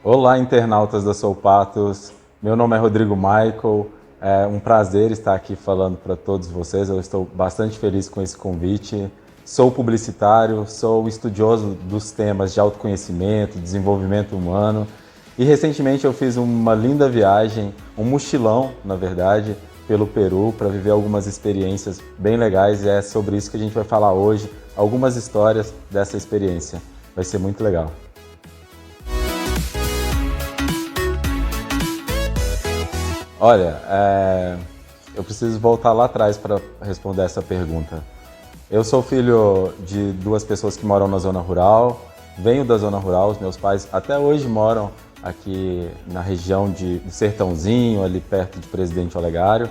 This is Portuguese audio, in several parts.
Olá, internautas da Sou Patos. Meu nome é Rodrigo Michael. É um prazer estar aqui falando para todos vocês. Eu estou bastante feliz com esse convite. Sou publicitário, sou estudioso dos temas de autoconhecimento, desenvolvimento humano. E recentemente eu fiz uma linda viagem, um mochilão, na verdade, pelo Peru para viver algumas experiências bem legais. E é sobre isso que a gente vai falar hoje, algumas histórias dessa experiência. Vai ser muito legal. Olha, eu preciso voltar lá atrás para responder essa pergunta. Eu sou filho de duas pessoas que moram na zona rural, venho da zona rural, os meus pais até hoje moram aqui na região de Sertãozinho, ali perto de Presidente Olegário.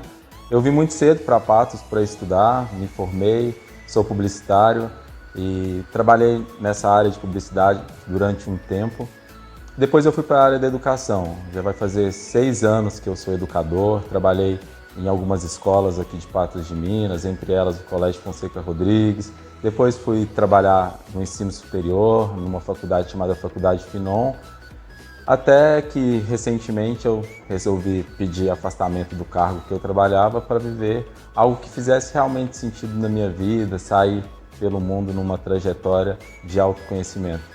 Eu vim muito cedo para Patos para estudar, me formei, sou publicitário e trabalhei nessa área de publicidade durante um tempo. Depois eu fui para a área da educação, já vai fazer 6 anos que eu sou educador, trabalhei em algumas escolas aqui de Patos de Minas, entre elas o Colégio Fonseca Rodrigues. Depois fui trabalhar no ensino superior, numa faculdade chamada Faculdade Finon, até que recentemente eu resolvi pedir afastamento do cargo que eu trabalhava para viver algo que fizesse realmente sentido na minha vida, sair pelo mundo numa trajetória de autoconhecimento.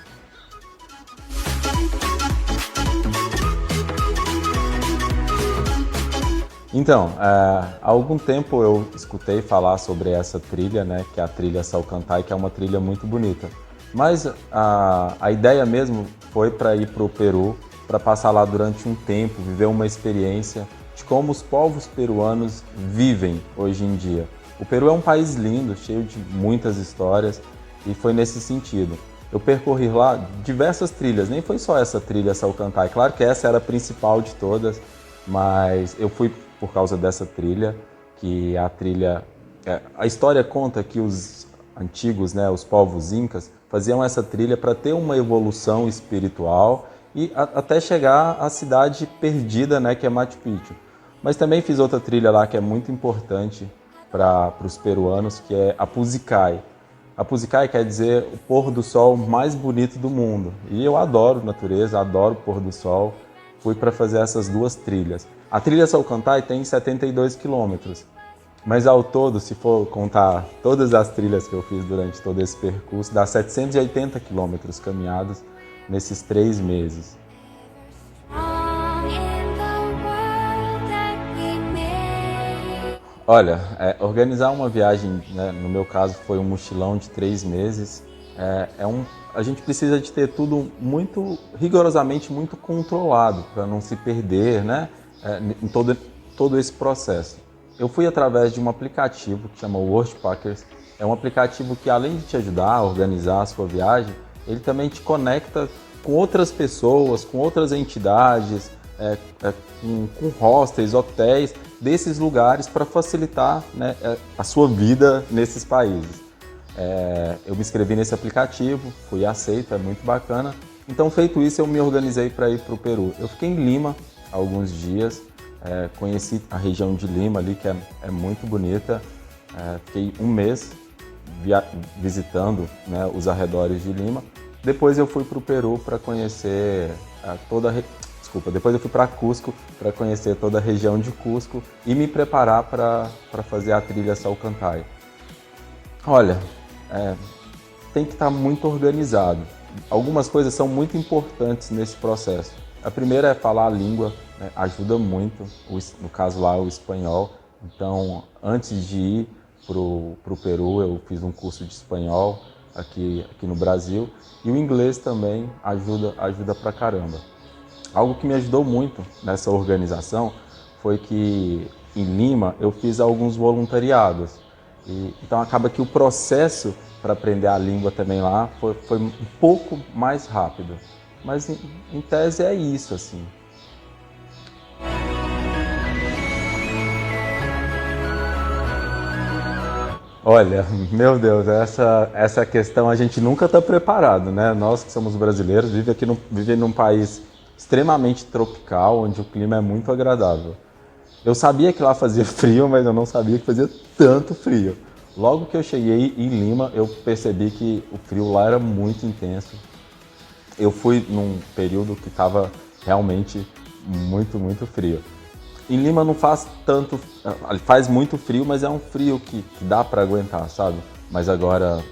Então, há algum tempo eu escutei falar sobre essa trilha, né, que é a trilha Salcantay, que é uma trilha muito bonita. Mas a ideia mesmo foi para ir para o Peru, para passar lá durante um tempo, viver uma experiência de como os povos peruanos vivem hoje em dia. O Peru é um país lindo, cheio de muitas histórias, e foi nesse sentido. Eu percorri lá diversas trilhas, nem foi só essa trilha Salcantay, claro que essa era a principal de todas, mas eu fui por causa dessa trilha, que a trilha... A história conta que os antigos, né, os povos incas, faziam essa trilha para ter uma evolução espiritual e até chegar à cidade perdida, né, que é Machu Picchu. Mas também fiz outra trilha lá que é muito importante para os peruanos, que é a Puzikai. A Puzikai quer dizer o pôr do sol mais bonito do mundo. E eu adoro natureza, adoro o pôr do sol. Fui para fazer essas duas trilhas. A trilha Salcantay tem 72 quilômetros, mas ao todo, se for contar todas as trilhas que eu fiz durante todo esse percurso, dá 780 quilômetros caminhados nesses 3 meses. Olha, organizar uma viagem, né, no meu caso foi um mochilão de 3 meses, a gente precisa de ter tudo muito, rigorosamente muito controlado, para não se perder, né, em todo esse processo. Eu fui através de um aplicativo que chama Worldpackers. É um aplicativo que, além de te ajudar a organizar a sua viagem, ele também te conecta com outras pessoas, com outras entidades, com hostels, hotéis desses lugares para facilitar, né, a sua vida nesses países. Eu me inscrevi nesse aplicativo, fui aceito, é muito bacana. Então, feito isso, eu me organizei para ir para o Peru. Eu fiquei em Lima alguns dias, conheci a região de Lima ali, que é muito bonita. Fiquei um mês visitando, né, os arredores de Lima. Depois eu fui para o Peru para conhecer depois eu fui para Cusco para conhecer toda a região de Cusco e me preparar para fazer a trilha Salcantay. Olha, tem que estar muito organizado. Algumas coisas são muito importantes nesse processo. A primeira é falar a língua, né, ajuda muito, no caso lá o espanhol. Então, antes de ir para o Peru, eu fiz um curso de espanhol aqui no Brasil. E o inglês também ajuda pra caramba. Algo que me ajudou muito nessa organização foi que em Lima eu fiz alguns voluntariados. Então acaba que o processo para aprender a língua também lá foi um pouco mais rápido. Mas em tese é isso, assim. Olha, meu Deus, essa questão a gente nunca está preparado, né? Nós que somos brasileiros, vivemos num país extremamente tropical, onde o clima é muito agradável. Eu sabia que lá fazia frio, mas eu não sabia que fazia tanto frio. Logo que eu cheguei em Lima, eu percebi que o frio lá era muito intenso. Eu fui num período que estava realmente muito, muito frio. Em Lima não faz tanto, faz muito frio, mas é um frio que dá para aguentar, sabe? Mas agora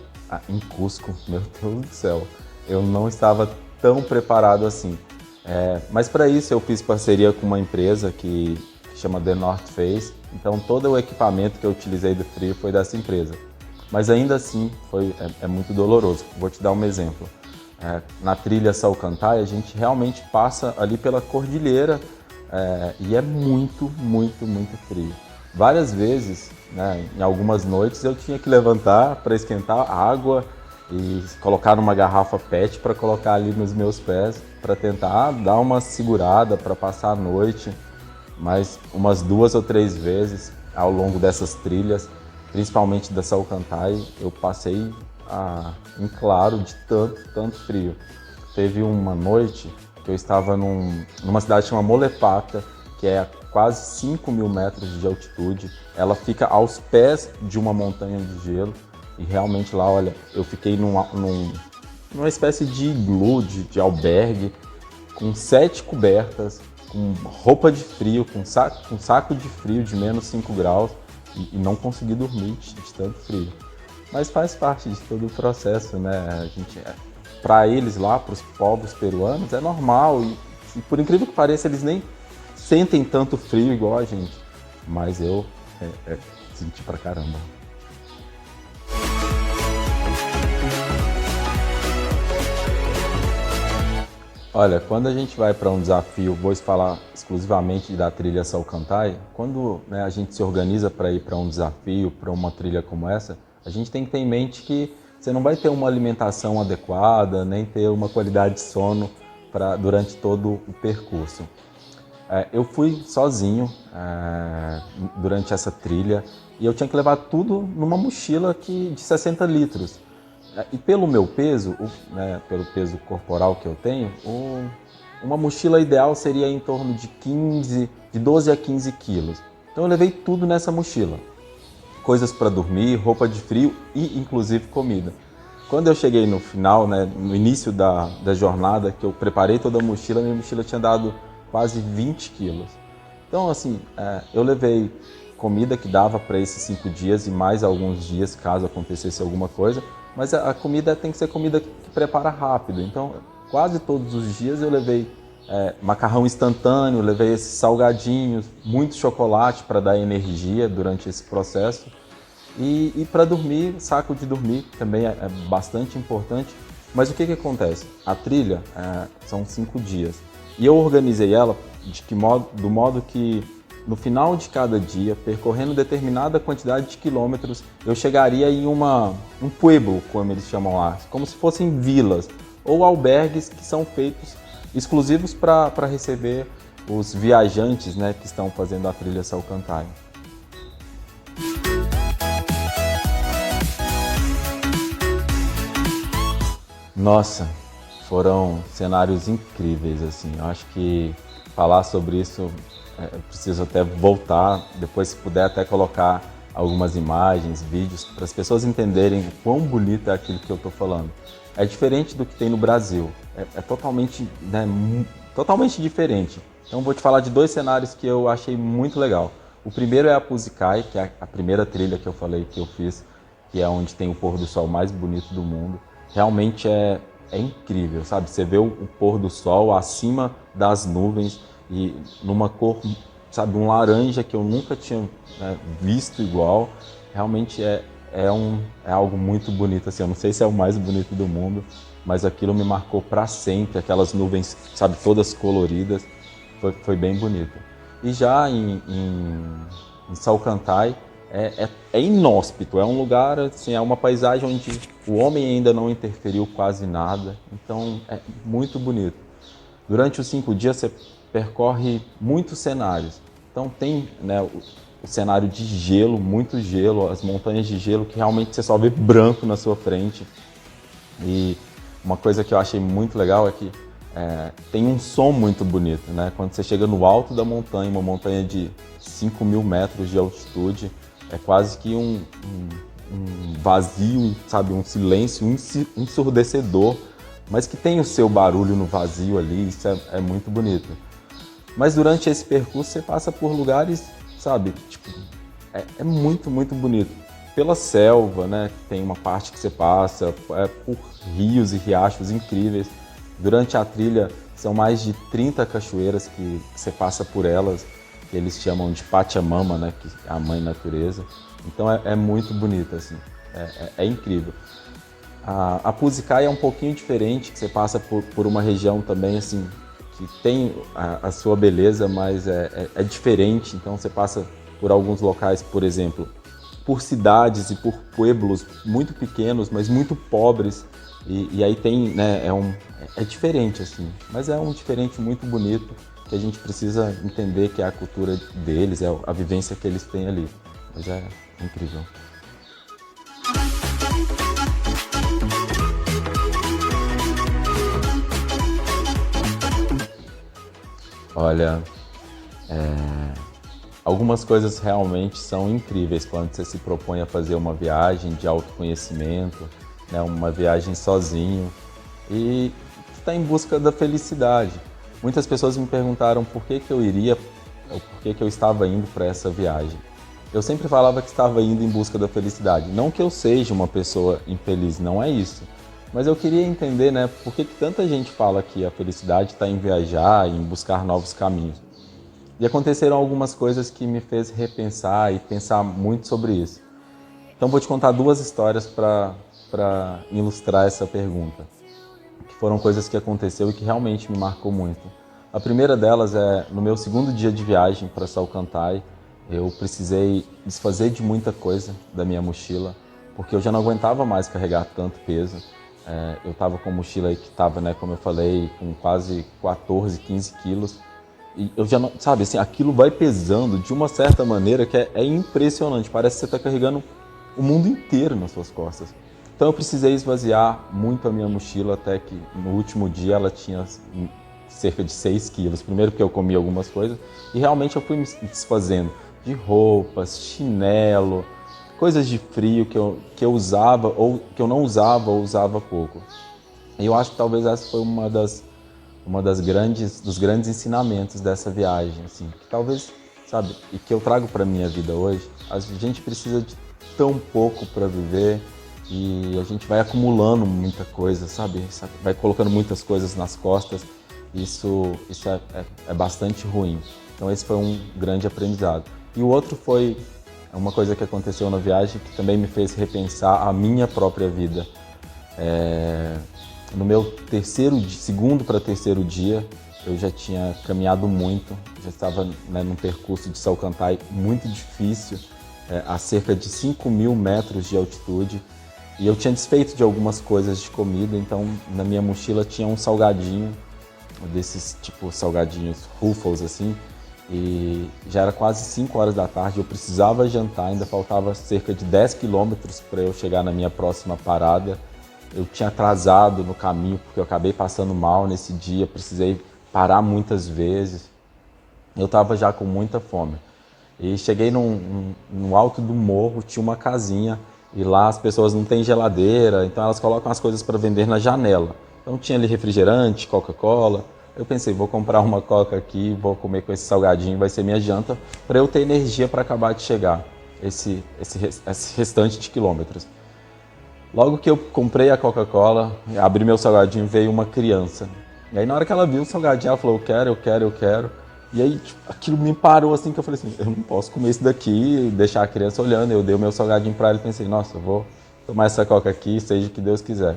em Cusco, meu Deus do céu, eu não estava tão preparado assim. Mas para isso eu fiz parceria com uma empresa que chama The North Face, então todo o equipamento que eu utilizei do frio foi dessa empresa. Mas ainda assim é muito doloroso. Vou te dar um exemplo. Na trilha Salcantay, a gente realmente passa ali pela cordilheira e é muito, muito, muito frio. Várias vezes, né, em algumas noites, eu tinha que levantar para esquentar água e colocar numa garrafa PET para colocar ali nos meus pés, para tentar dar uma segurada para passar a noite. Mas umas 2 ou 3 vezes ao longo dessas trilhas, principalmente da Salcantay, eu passei em claro de tanto frio. Teve uma noite que eu estava numa cidade chamada Molepata, que é a quase 5.000 metros de altitude. Ela fica aos pés de uma montanha de gelo e realmente lá, olha, eu fiquei numa espécie de iglu, de albergue, com 7 cobertas, com roupa de frio, com saco de frio de menos 5 graus e não consegui dormir de tanto frio. Mas faz parte de todo o processo, né? Para eles lá, para os povos peruanos, é normal e por incrível que pareça, eles nem sentem tanto frio igual a gente. Mas eu senti pra caramba. Olha, quando a gente vai para um desafio, vou falar exclusivamente da trilha Salcantay, quando, né, a gente se organiza para ir para um desafio, para uma trilha como essa, a gente tem que ter em mente que você não vai ter uma alimentação adequada, nem ter uma qualidade de sono durante todo o percurso. Eu fui sozinho durante essa trilha e eu tinha que levar tudo numa mochila de 60 litros. E pelo meu peso, né, pelo peso corporal que eu tenho, uma mochila ideal seria em torno de 12 a 15 quilos. Então eu levei tudo nessa mochila. Coisas para dormir, roupa de frio e inclusive comida. Quando eu cheguei no final, né, no início da jornada, que eu preparei toda a mochila, minha mochila tinha dado quase 20 quilos. Então assim, eu levei comida que dava para esses 5 dias e mais alguns dias caso acontecesse alguma coisa. Mas a comida tem que ser comida que prepara rápido. Então, quase todos os dias eu levei macarrão instantâneo, levei esses salgadinhos, muito chocolate para dar energia durante esse processo. E para dormir, saco de dormir também é bastante importante. Mas o que acontece? A trilha são 5 dias. E eu organizei ela do modo que no final de cada dia, percorrendo determinada quantidade de quilômetros, eu chegaria em um pueblo, como eles chamam lá, como se fossem vilas ou albergues que são feitos exclusivos para receber os viajantes, né, que estão fazendo a trilha Salcantay. Nossa, foram cenários incríveis, assim. Eu acho que falar sobre isso eu preciso até voltar, depois se puder até colocar algumas imagens, vídeos, para as pessoas entenderem o quão bonito é aquilo que eu estou falando. É diferente do que tem no Brasil, é totalmente, né, totalmente diferente. Então vou te falar de 2 cenários que eu achei muito legal. O primeiro é a Pusicai, que é a primeira trilha que eu falei que eu fiz, que é onde tem o pôr do sol mais bonito do mundo. Realmente é incrível, sabe? Você vê o pôr do sol acima das nuvens, e numa cor, sabe, um laranja que eu nunca tinha visto igual. Realmente é algo muito bonito, assim. Eu não sei se é o mais bonito do mundo, mas aquilo me marcou para sempre. Aquelas nuvens, sabe, todas coloridas, foi bem bonito. E já em Salcantay é inóspito, é um lugar, assim, é uma paisagem onde o homem ainda não interferiu quase nada, então é muito bonito. Durante os 5 dias você percorre muitos cenários. Então tem, né, o cenário de gelo, muito gelo, as montanhas de gelo que realmente você só vê branco na sua frente. E uma coisa que eu achei muito legal é que tem um som muito bonito, né? Quando você chega no alto da montanha, uma montanha de 5.000 metros de altitude, é quase que um vazio, sabe, um silêncio ensurdecedor mas que tem o seu barulho no vazio ali, isso é muito bonito. Mas durante esse percurso você passa por lugares, sabe, tipo, é muito, muito bonito. Pela selva, né, tem uma parte que você passa, por rios e riachos incríveis. Durante a trilha são mais de 30 cachoeiras que você passa por elas, que eles chamam de Pachamama, né, que é a mãe natureza. Então é muito bonito, assim, é incrível. A Puzikai é um pouquinho diferente, que você passa por uma região também, assim, que tem a sua beleza, mas é diferente. Então você passa por alguns locais, por exemplo, por cidades e por pueblos muito pequenos, mas muito pobres. E aí tem, né, é diferente, assim, mas é um diferente muito bonito, que a gente precisa entender que é a cultura deles, é a vivência que eles têm ali. Mas é incrível. Olha, algumas coisas realmente são incríveis quando você se propõe a fazer uma viagem de autoconhecimento, né, uma viagem sozinho e está em busca da felicidade. Muitas pessoas me perguntaram por que eu iria, ou por que eu estava indo para essa viagem. Eu sempre falava que estava indo em busca da felicidade. Não que eu seja uma pessoa infeliz, não é isso. Mas eu queria entender, né, por que tanta gente fala que a felicidade está em viajar, em buscar novos caminhos. E aconteceram algumas coisas que me fez repensar e pensar muito sobre isso. Então vou te contar duas histórias para ilustrar essa pergunta, que foram coisas que aconteceu e que realmente me marcou muito. A primeira delas é no meu segundo dia de viagem para Salcantay. Eu precisei desfazer de muita coisa da minha mochila, porque eu já não aguentava mais carregar tanto peso. Eu estava com a mochila aí que estava, né, como eu falei, com quase 14, 15 quilos. E eu já não, sabe, assim, aquilo vai pesando de uma certa maneira que é impressionante. Parece que você está carregando o mundo inteiro nas suas costas. Então eu precisei esvaziar muito a minha mochila até que no último dia ela tinha cerca de 6 quilos. Primeiro porque eu comi algumas coisas e realmente eu fui me desfazendo de roupas, chinelo, coisas de frio que eu usava ou que eu não usava ou usava pouco. E eu acho que talvez essa foi dos grandes ensinamentos dessa viagem, assim, que talvez, sabe, e que eu trago para minha vida hoje. A gente precisa de tão pouco para viver e a gente vai acumulando muita coisa, sabe? Vai colocando muitas coisas nas costas. Isso é bastante ruim. Então esse foi um grande aprendizado. E o outro foi uma coisa que aconteceu na viagem que também me fez repensar a minha própria vida. No meu segundo para terceiro dia, eu já tinha caminhado muito, já estava, né, num percurso de Salcantay muito difícil, a cerca de 5.000 metros de altitude. E eu tinha desfeito de algumas coisas de comida, então na minha mochila tinha um salgadinho, desses tipo salgadinhos Ruffles assim, e já era quase 5 horas da tarde, eu precisava jantar, ainda faltava cerca de 10 quilômetros para eu chegar na minha próxima parada. Eu tinha atrasado no caminho porque eu acabei passando mal nesse dia, precisei parar muitas vezes. Eu estava já com muita fome. E cheguei no alto do morro, tinha uma casinha e lá as pessoas não têm geladeira, então elas colocam as coisas para vender na janela. Então tinha ali refrigerante, Coca-Cola. Eu pensei, vou comprar uma Coca aqui, vou comer com esse salgadinho, vai ser minha janta, para eu ter energia para acabar de chegar esse restante de quilômetros. Logo que eu comprei a Coca-Cola, abri meu salgadinho, veio uma criança. E aí na hora que ela viu o salgadinho, ela falou, eu quero, eu quero, eu quero. E aí tipo, aquilo me parou assim, que eu falei assim, eu não posso comer isso daqui e deixar a criança olhando. Eu dei o meu salgadinho para ela e pensei, nossa, eu vou tomar essa Coca aqui, seja o que Deus quiser.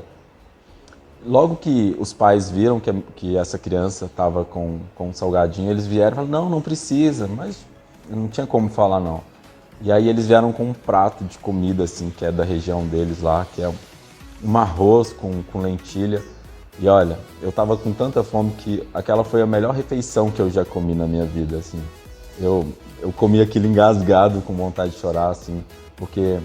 Logo que os pais viram que essa criança estava com um salgadinho, eles vieram e falaram, não precisa, mas não tinha como falar não. E aí eles vieram com um prato de comida, assim, que é da região deles lá, que é um arroz com lentilha. E olha, eu tava com tanta fome que aquela foi a melhor refeição que eu já comi na minha vida, assim. Eu comi aquilo engasgado, com vontade de chorar, assim, porque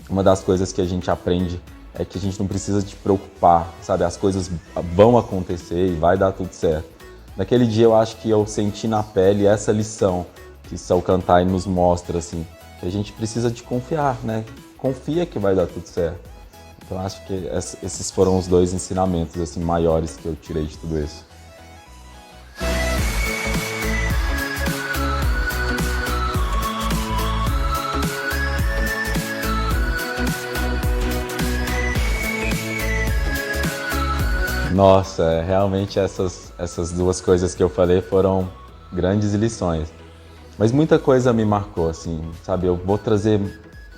uma das coisas que a gente aprende é que a gente não precisa se preocupar, sabe? As coisas vão acontecer e vai dar tudo certo. Naquele dia eu acho que eu senti na pele essa lição que Salcantay nos mostra, assim, que a gente precisa de confiar, né? Confia que vai dar tudo certo. Então acho que esses foram os dois ensinamentos assim maiores que eu tirei de tudo isso. Nossa, realmente essas duas coisas que eu falei foram grandes lições. Mas muita coisa me marcou, assim, sabe? Eu vou trazer,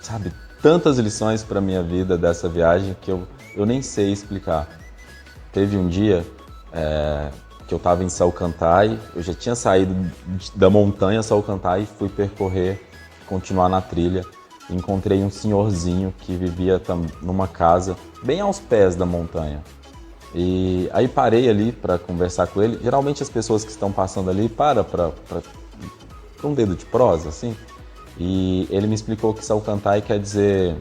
sabe, tantas lições para minha vida dessa viagem que eu nem sei explicar. Teve um dia que eu estava em Salcantay, eu já tinha saído da montanha Salcantay e fui percorrer, continuar na trilha. Encontrei um senhorzinho que vivia numa casa bem aos pés da montanha. E aí parei ali para conversar com ele. Geralmente as pessoas que estão passando ali param para um dedo de prosa, assim. E ele me explicou que Salcantay quer dizer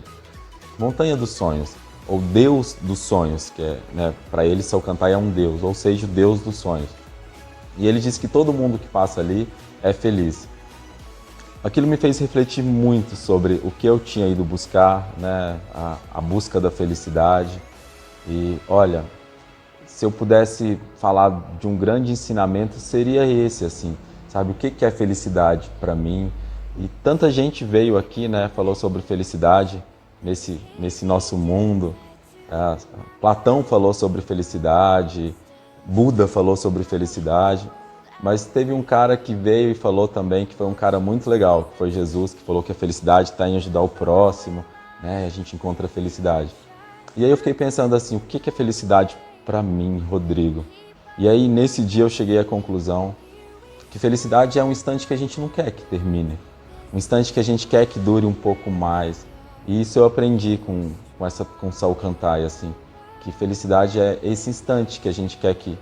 Montanha dos Sonhos, ou Deus dos Sonhos, que é, né, para ele Salcantay é um Deus, ou seja, o Deus dos Sonhos. E ele disse que todo mundo que passa ali é feliz. Aquilo me fez refletir muito sobre o que eu tinha ido buscar, né, a busca da felicidade. E olha, se eu pudesse falar de um grande ensinamento, seria esse, assim, sabe? O que é felicidade para mim? E tanta gente veio aqui, né, falou sobre felicidade nesse nosso mundo. Platão falou sobre felicidade, Buda falou sobre felicidade, mas teve um cara que veio e falou também, que foi um cara muito legal, que foi Jesus, que falou que a felicidade está em ajudar o próximo, né? A gente encontra a felicidade. E aí eu fiquei pensando assim, o que é felicidade para mim, Rodrigo? E aí nesse dia eu cheguei à conclusão que felicidade é um instante que a gente não quer que termine, um instante que a gente quer que dure um pouco mais. E isso eu aprendi com Salcantay, assim, que felicidade é esse instante que a gente quer que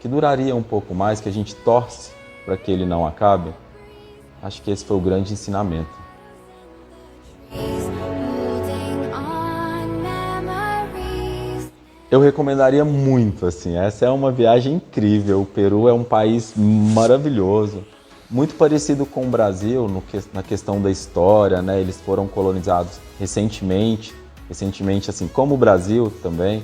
duraria um pouco mais, que a gente torce para que ele não acabe. Acho que esse foi o grande ensinamento. Eu recomendaria muito, assim, essa é uma viagem incrível. O Peru é um país maravilhoso, muito parecido com o Brasil na questão da história, né? Eles foram colonizados recentemente, assim como o Brasil também,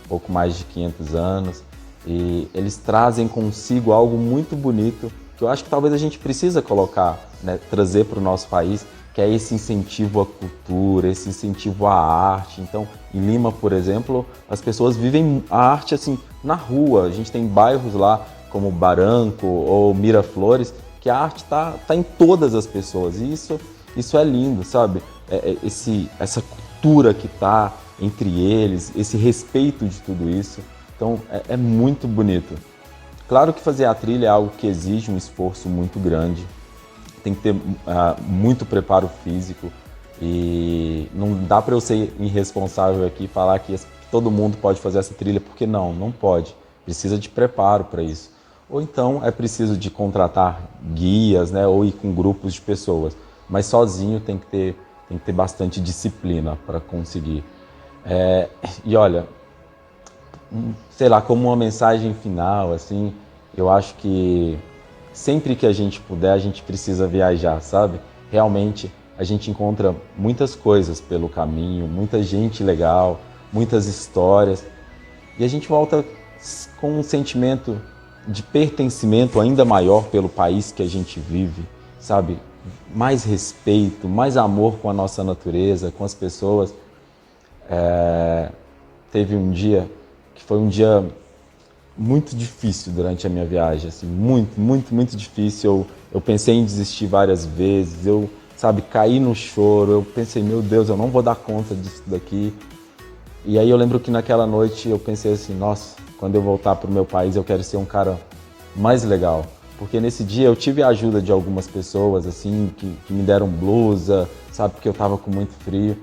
pouco mais de 500 anos, e eles trazem consigo algo muito bonito, que eu acho que talvez a gente precisa colocar, né, trazer para o nosso país, que é esse incentivo à cultura, esse incentivo à arte. Então, em Lima, por exemplo, as pessoas vivem a arte assim na rua. A gente tem bairros lá como Barranco ou Miraflores, que a arte tá em todas as pessoas. E isso é lindo, sabe? Essa cultura que tá entre eles, esse respeito de tudo isso. Então, é muito bonito. Claro que fazer a trilha é algo que exige um esforço muito grande. Tem que ter muito preparo físico e não dá para eu ser irresponsável aqui e falar que todo mundo pode fazer essa trilha, porque não pode. Precisa de preparo para isso. Ou então é preciso de contratar guias, né, ou ir com grupos de pessoas. Mas sozinho tem que ter bastante disciplina para conseguir. E olha, sei lá, como uma mensagem final, assim, eu acho que sempre que a gente puder, a gente precisa viajar, sabe? Realmente, a gente encontra muitas coisas pelo caminho, muita gente legal, muitas histórias. E a gente volta com um sentimento de pertencimento ainda maior pelo país que a gente vive, sabe? Mais respeito, mais amor com a nossa natureza, com as pessoas. Teve um dia que foi um dia muito difícil durante a minha viagem, assim, muito difícil. Eu pensei em desistir várias vezes, eu, sabe, caí no choro, eu pensei, meu Deus, eu não vou dar conta disso daqui. E aí eu lembro que naquela noite eu pensei assim, nossa, quando eu voltar para o meu país eu quero ser um cara mais legal. Porque nesse dia eu tive a ajuda de algumas pessoas, assim, que me deram blusa, sabe, porque eu tava com muito frio.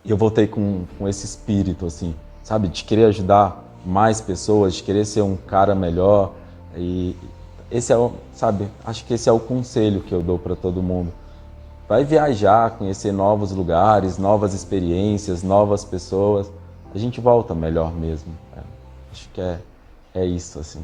E eu voltei com esse espírito, assim, sabe, de querer ajudar mais pessoas, de querer ser um cara melhor. E esse é sabe, acho que esse é o conselho que eu dou para todo mundo. Vai viajar, conhecer novos lugares, novas experiências, novas pessoas. A gente volta melhor mesmo. Acho que é isso, assim.